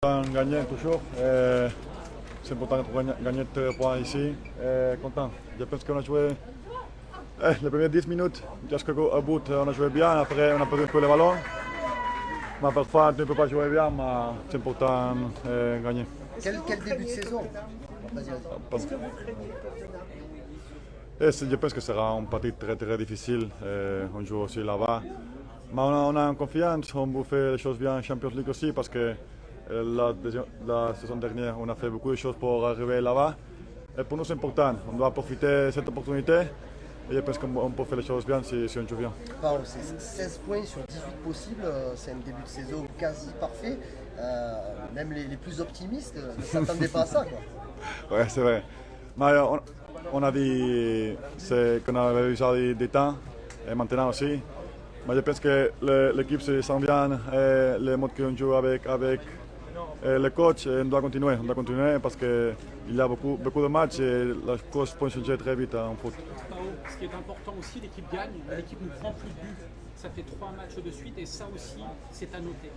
important de gagner toujours. C'est important pour gagner 3 points ici. Content. Je pense qu'on a joué les premières 10 minutes jusqu'au bout. On a joué bien. Après, on a perdu un peu le ballon. Mais parfois, tu ne peux pas jouer bien, mais c'est important de gagner. Quel début de saison? Vas-y. Je pense que ce sera un partie très très difficile. On joue aussi là-bas. Mais on a confiance. On peut faire les choses bien en Champions League aussi parce que la saison dernière, on a fait beaucoup de choses pour arriver là-bas. Et pour nous, c'est important. On doit profiter de cette opportunité. Et je pense qu'on peut faire les choses bien si on joue bien. Bon, c'est 16 points sur 18 possibles. C'est un début de saison quasi parfait. Même les plus optimistes ne s'attendaient pas à ça, quoi. Ouais, c'est vrai. Mais on a dit qu'on avait déjà des temps, et maintenant aussi. Mais je pense que l'équipe s'en vient, et le mode qu'on joue avec le coach, on doit continuer. On doit continuer parce qu'il y a beaucoup de matchs et la course peut changer très vite en foot. Ce qui est important aussi, l'équipe gagne, l'équipe ne prend plus de buts. Ça fait 3 matchs de suite et ça aussi, c'est à noter.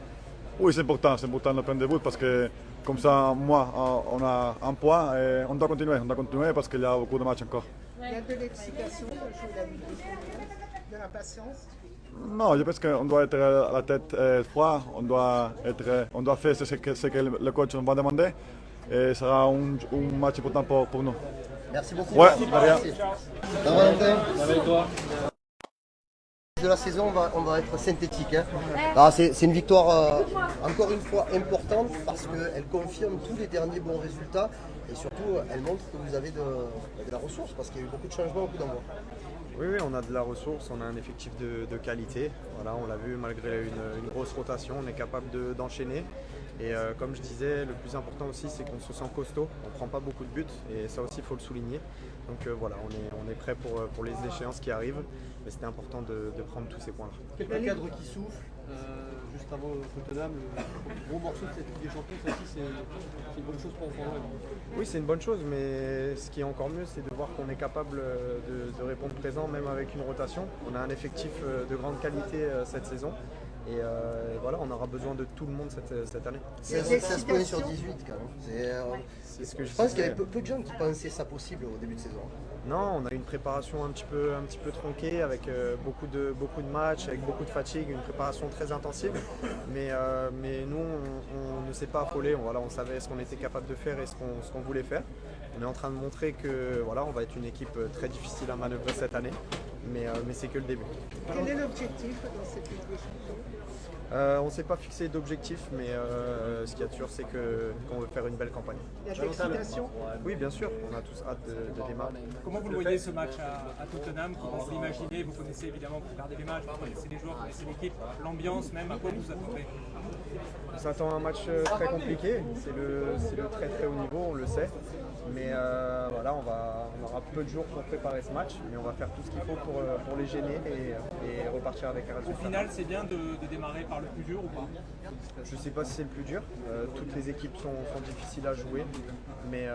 Oui, c'est important de prendre des buts parce que comme ça, on a un point et on doit continuer parce qu'il y a beaucoup de matchs encore. Il y a de l'excitation, de l'impatience. Non, je pense qu'on doit être à la tête froide, on doit faire ce que le coach va demander et ce sera un match important pour nous. Merci beaucoup. Ouais, Merci. de rien. Valentin. Avec toi. De la saison, on va être synthétique. Hein. C'est une victoire encore une fois importante parce qu'elle confirme tous les derniers bons résultats et surtout elle montre que vous avez de la ressource parce qu'il y a eu beaucoup de changements au bout d'un mois. Oui, on a de la ressource, on a un effectif de qualité. Voilà, on l'a vu, malgré une grosse rotation, on est capable d'enchaîner. Et comme je disais, le plus important aussi, c'est qu'on se sent costaud. On ne prend pas beaucoup de buts et ça aussi, il faut le souligner. Donc voilà, on est prêt pour les échéances qui arrivent. Mais c'était important de prendre tous ces points-là. Quelques cadres qui soufflent, juste avant Tottenham, le gros morceau de cette Ligue des Champions, ça aussi c'est une bonne chose pour l'OM. Oui, c'est une bonne chose, mais ce qui est encore mieux, c'est de voir qu'on est capable de répondre présent, même avec une rotation. On a un effectif de grande qualité cette saison. Et voilà, on aura besoin de tout le monde cette année. 16 points sur 18 quand même. C'est ce que Je pense qu'il y avait peu de gens qui pensaient ça possible au début de saison. Non, on a une préparation un petit peu tronquée avec beaucoup de matchs, avec beaucoup de fatigue, une préparation très intensive. Mais nous, on ne s'est pas affolé. On savait ce qu'on était capable de faire et ce qu'on voulait faire. On est en train de montrer que on va être une équipe très difficile à manœuvrer cette année. Mais c'est que le début. Quel est l'objectif dans cette Ligue des Champions? On ne s'est pas fixé d'objectif, mais ce qui est sûr, c'est qu'on veut faire une belle campagne. Il y a de l'excitation. Oui, bien sûr, on a tous hâte de démarrer. Comment vous le voyez ce match à Tottenham? Comment vous l'imaginez? Vous connaissez évidemment, vous regardez les matchs, vous connaissez les joueurs, vous connaissez l'équipe, l'ambiance même, à quoi vous vous attendez? On s'attend à un match très compliqué, c'est le très très haut niveau, on le sait. Mais voilà, on aura peu de jours pour préparer ce match, mais on va faire tout ce qu'il faut pour les gêner et repartir avec un résultat. Au final, c'est bien de démarrer par le plus dur ou pas? Je ne sais pas si c'est le plus dur, toutes les équipes sont difficiles à jouer, mais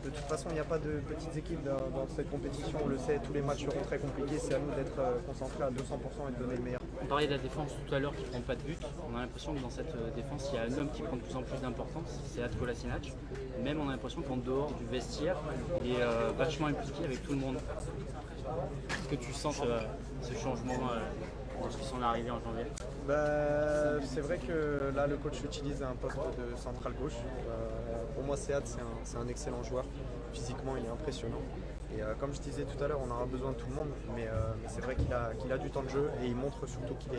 de toute façon il n'y a pas de petites équipes dans cette compétition, on le sait, tous les matchs seront très compliqués, c'est à nous d'être concentrés à 200% et de donner le meilleur. On parlait de la défense tout à l'heure qui ne prend pas de but. On a l'impression que dans cette défense, il y a un homme qui prend de plus en plus d'importance, c'est Atko Kolasinac. Même on a l'impression qu'en dehors du vestiaire, il est vachement impliqué avec tout le monde. Est-ce que tu sens ce changement depuis son arrivée en janvier? C'est vrai que là le coach utilise un poste de central gauche. Pour moi Sead c'est un excellent joueur. Physiquement il est impressionnant. Et comme je disais tout à l'heure, on aura besoin de tout le monde, mais c'est vrai qu'il a du temps de jeu et il montre surtout qu'il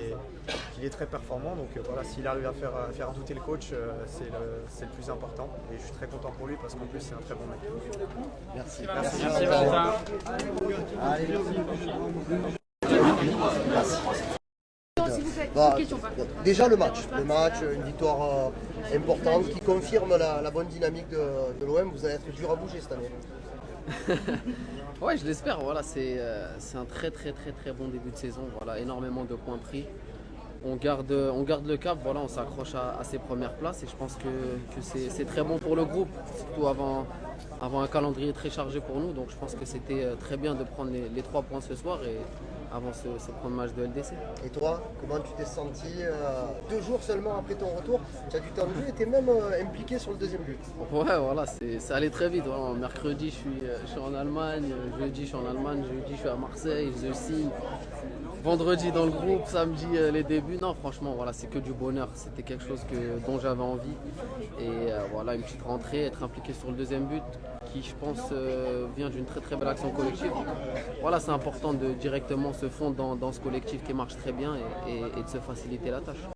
est très performant. Donc voilà, s'il arrive à faire douter le coach, c'est le plus important. Et je suis très content pour lui parce qu'en plus c'est un très bon mec. Merci. Merci Valentin. Déjà le match, une victoire importante qui confirme la bonne dynamique de l'OM. Vous allez être dur à bouger cette année. Ouais, je l'espère. Voilà, c'est un très bon début de saison. Voilà, énormément de points pris. On garde le cap. Voilà, on s'accroche à ces premières places et je pense que c'est très bon pour le groupe, surtout avant un calendrier très chargé pour nous. Donc je pense que c'était très bien de prendre les 3 points ce soir avant ce premier match de LDC. Et toi, comment tu t'es senti 2 jours seulement après ton retour? Tu as du temps de jeu et tu es même impliqué sur le deuxième but. Ouais, voilà, ça allait très vite. Voilà. Mercredi, je suis en Allemagne, jeudi, je suis en Allemagne, jeudi, je suis à Marseille, je signe. Vendredi dans le groupe, samedi les débuts. Non, franchement, voilà, c'est que du bonheur. C'était quelque chose dont j'avais envie. Et voilà, une petite rentrée, être impliqué sur le deuxième but, qui je pense vient d'une très très belle action collective. Voilà, c'est important de directement se fondre dans ce collectif qui marche très bien et de se faciliter la tâche.